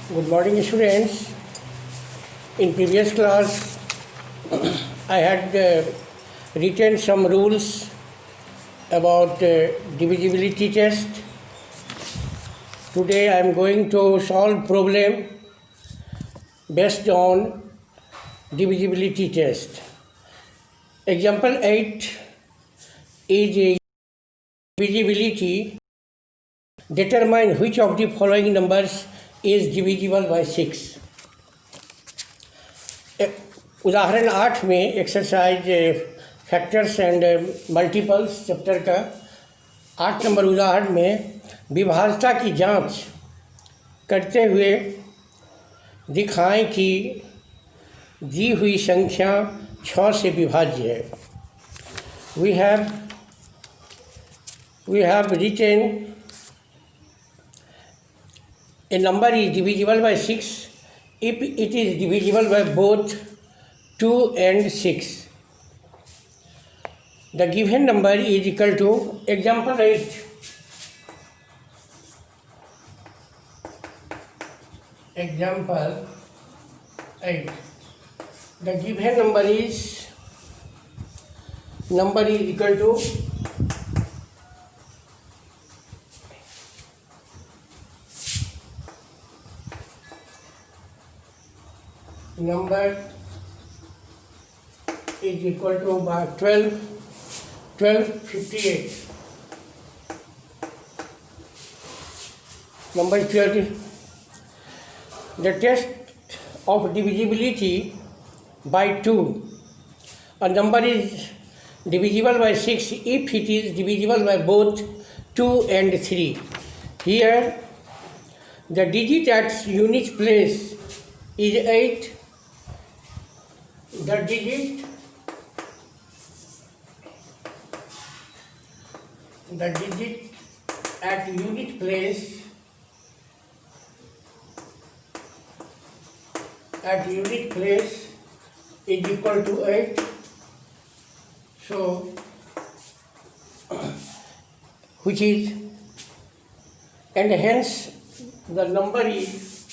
Good morning, students. In previous class, I had written some rules about divisibility test. Today, I am going to solve problem based on divisibility test. Example 8 is a divisibility. Determine which of the following numbers is divisible by 6. उदाहरण 8 में exercise factors and multiples chapter का 8 number उदाहरण में विभाज्यता की जांच करते हुए दिखाएं कि दी हुई संख्या 6 से विभाज्य है. We have written a number is divisible by 6 if it is divisible by both 2 and 6. The given number is equal to example 8. Example 8. The given number is equal to number is equal to 1258. Number 12. The test of divisibility by 2. A number is divisible by 6 if it is divisible by both 2 and 3. Here, the digit at unit place is 8. The digit at unit place is equal to 8. So, which is, and hence the number is,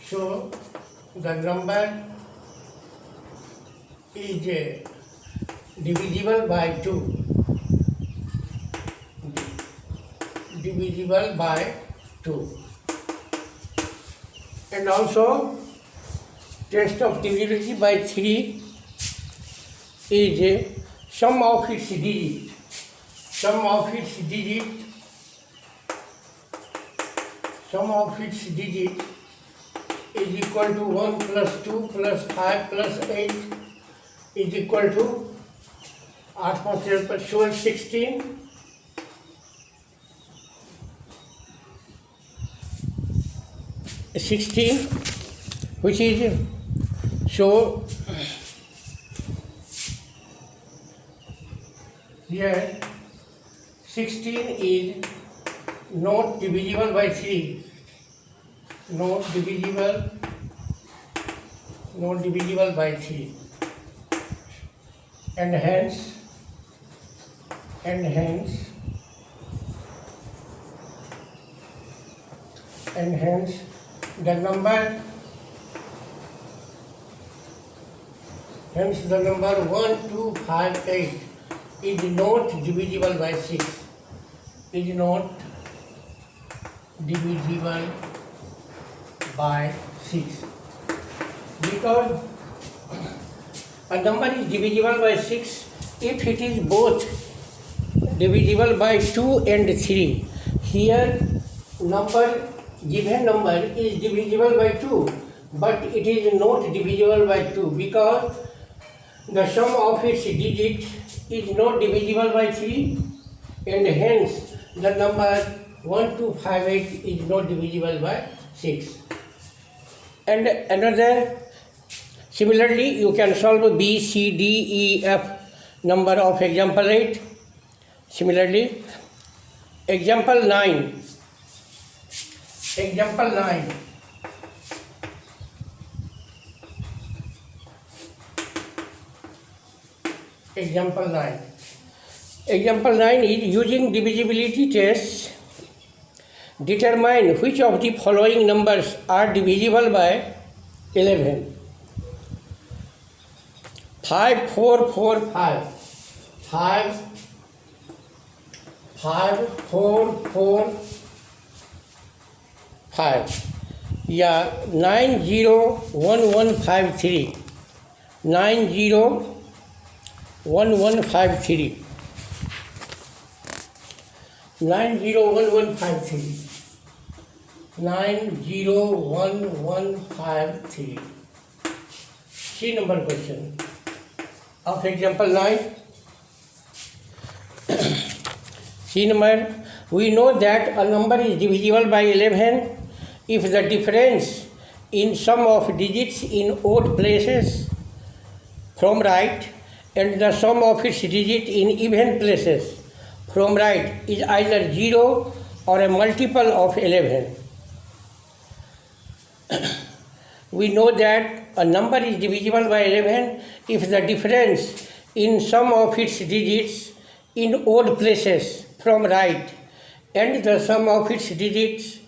so the number is divisible by 2. Divisible by 2. And also, test of divisibility by 3 is sum of its digit. Sum of its digit is equal to 1 plus 2 plus 5 plus 8 is equal to 8 plus 12 plus 12, 16. Which is, so here 16 is not divisible by 3. Not divisible by 3, and hence the number 1258 is not divisible by 6. Is not divisible by 6, because a number is divisible by 6 if it is both divisible by 2 and 3. Here given number is divisible by 2, but it is not divisible by 2 because the sum of its digit is not divisible by 3, and hence the number 1258 is not divisible by 6. And another, similarly, you can solve B, C, D, E, F number of example 8. Similarly, example 9. Example 9. Example 9. Example 9 is using divisibility tests. Determine which of the following numbers are divisible by 11. 5, 4, 4, 5. 5, 5, 4, 4, 5. या 901153. 901153. 901153. 901153. C number question of example 9. C number, we know that a number is divisible by 11 if the difference in sum of digits in odd places from right and the sum of its digit in even places from right is either 0 or a multiple of 11. We know that a number is divisible by 11 if the difference in sum of its digits in odd places from right and the sum of its digits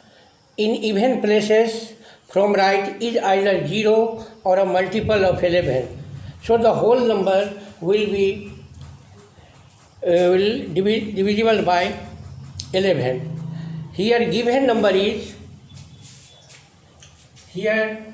in even places from right is either 0 or a multiple of 11. So the whole number will be divisible by 11. Here given number is, here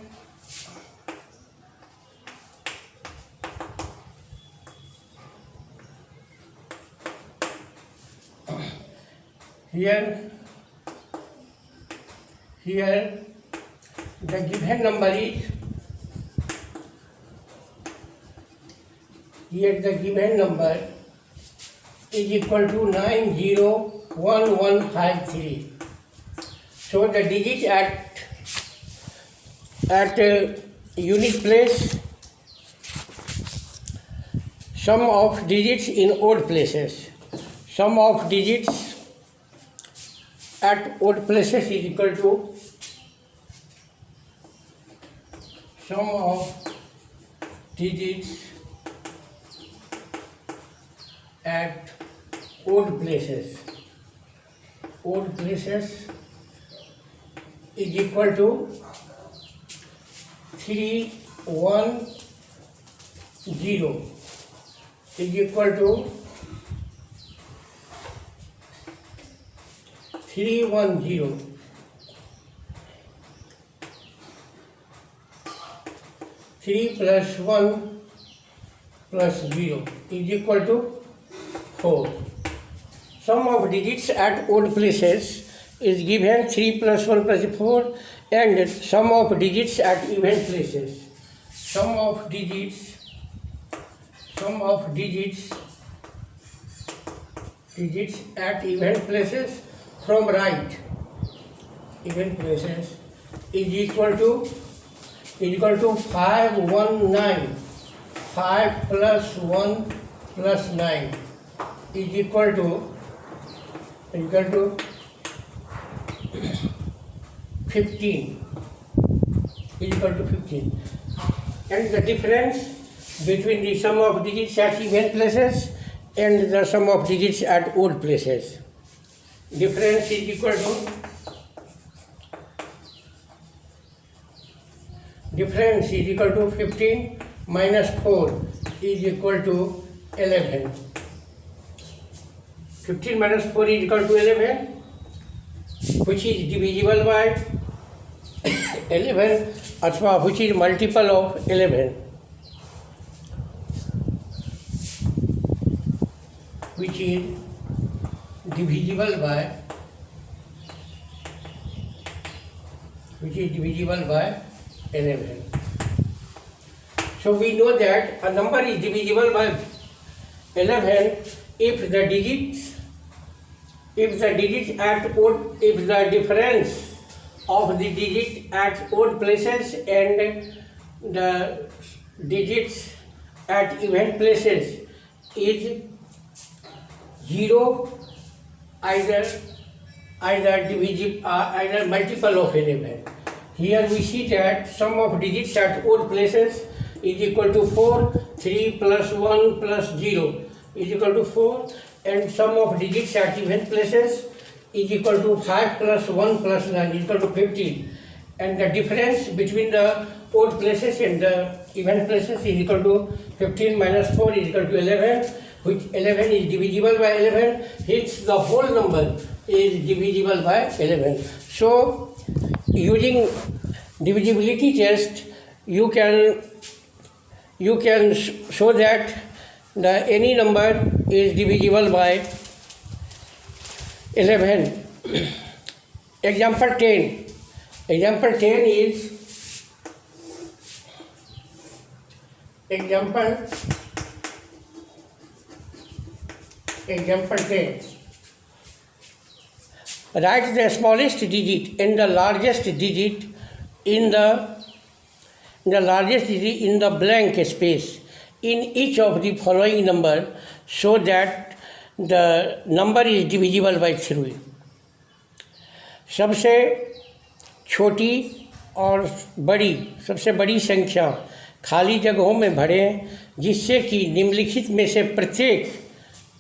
the given number is, here the given number is equal to 901153. So the digit at unit place, sum of digits in odd places. Sum of digits at odd places is equal to sum of digits at odd places. Odd places is equal to 310 is equal to 310. 3 plus 1 plus 0 is equal to 4. Sum of digits at odd places is given 3 plus 1 plus 4, and sum of digits at even places. Sum of digits at even places from right, even places, is equal to 519. 5 plus 1 plus 9 is equal to 15. Is equal to 15. And the difference between the sum of digits at even places and the sum of digits at odd places. Difference is equal to 15 minus 4 is equal to 11. 15 minus 4 is equal to 11, which is divisible by 11, अथवा which is multiple of 11, which is divisible by 11. So we know that a number is divisible by 11 if the difference of the digit at odd places and the digits at even places is 0, either multiple of 11. Here we see that sum of digits at odd places is equal to 4, 3 plus 1 plus 0 is equal to 4, and sum of digits at even places is equal to 5 plus 1 plus 9 is equal to 15. And the difference between the odd places and the even places is equal to 15 minus 4 is equal to 11, which 11 is divisible by 11, hence the whole number is divisible by 11. So, using divisibility test, you can show that any number is divisible by 11. Example 10. Example 10 is example 10. Write the smallest digit and the largest digit in the blank space in each of the following number so that the number is divisible by 3. सबसे छोटी और बड़ी, सबसे बड़ी संख्या खाली जगहों में भरें जिससे कि निम्नलिखित में से प्रत्येक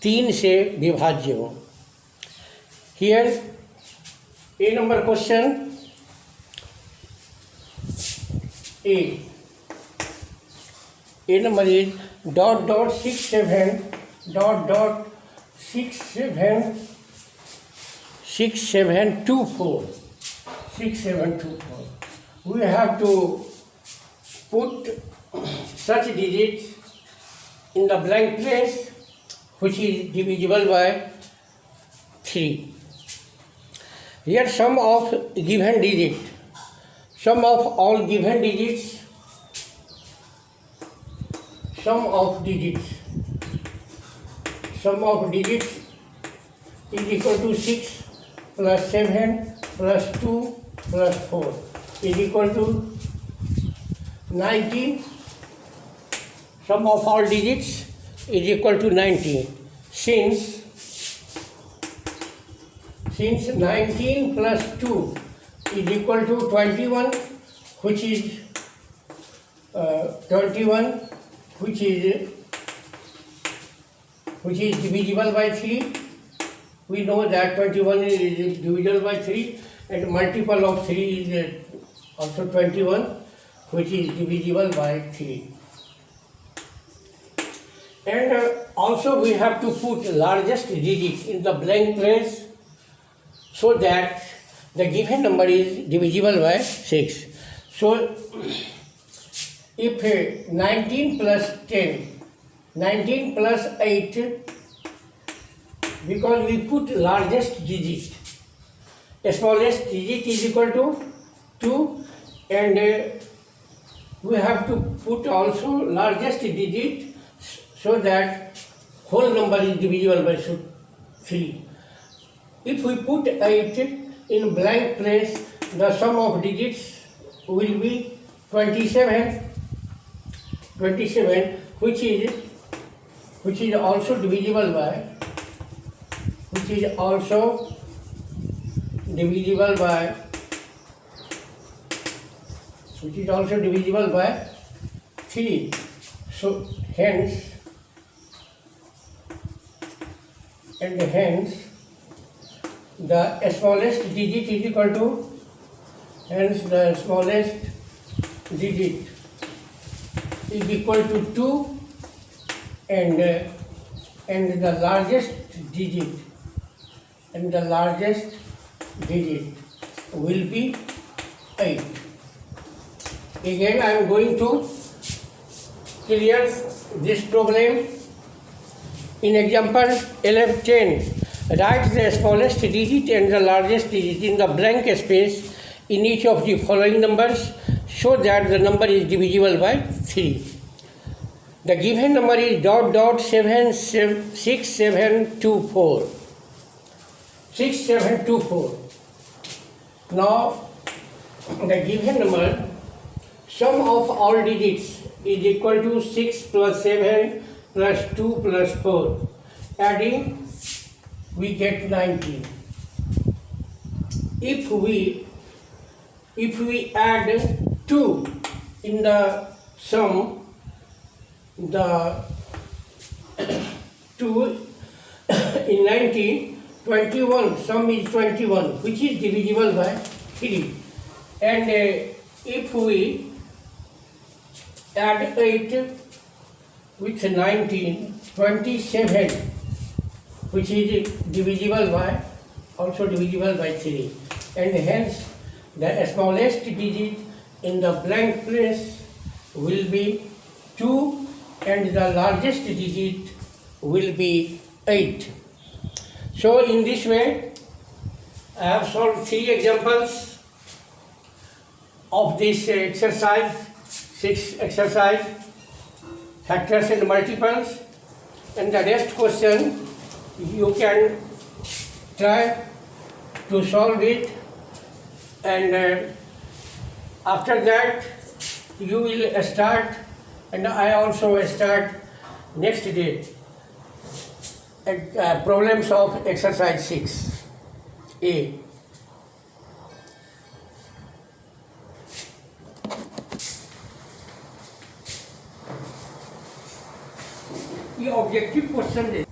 3 से विभाज्य हो. Here A number question. A number is ... 67 ... 6724. We have to put such digits in the blank place which is divisible by 3. Here sum of given digit, sum of all given digits, sum of digits is equal to 6 plus 7 plus 2 plus 4 is equal to 19. Sum of all digits is equal to 19. Since 19 plus 2 is equal to 21, which is 21, which is divisible by 3. We know that 21 is divisible by 3, and multiple of 3 is also 21, which is divisible by 3. And also we have to put largest digit in the blank place so that the given number is divisible by 6. So, if 19 plus 10, 19 plus 8, because we put largest digit, smallest digit is equal to 2, and we have to put also largest digit so that whole number is divisible by 3. If we put 8 in blank place, the sum of digits will be 27, which is also divisible by 3. So hence the smallest digit is equal to, the smallest digit is equal to 2, and the largest digit will be 8. Again I am going to clear this problem. In example 11:10, write the smallest digit and the largest digit in the blank space in each of the following numbers so that the number is divisible by 3. The given number is ... 6724. 6724. Now, the given number, sum of all digits is equal to 6 plus 7 plus 2 plus 4. Adding, we get 19. If we add 2 in the sum, the 2 in 19, 21, sum is 21, which is divisible by 3. And if we add 8 with 19, 27, which is divisible by, also divisible by 3. And hence, the smallest digit in the blank place will be 2 and the largest digit will be 8. So in this way, I have solved 3 examples of this exercise, 6 exercise, factors and multiples, and the rest question you can try to solve it, and after that you will start, and I also start next day problems of exercise 6A. ये objective question है।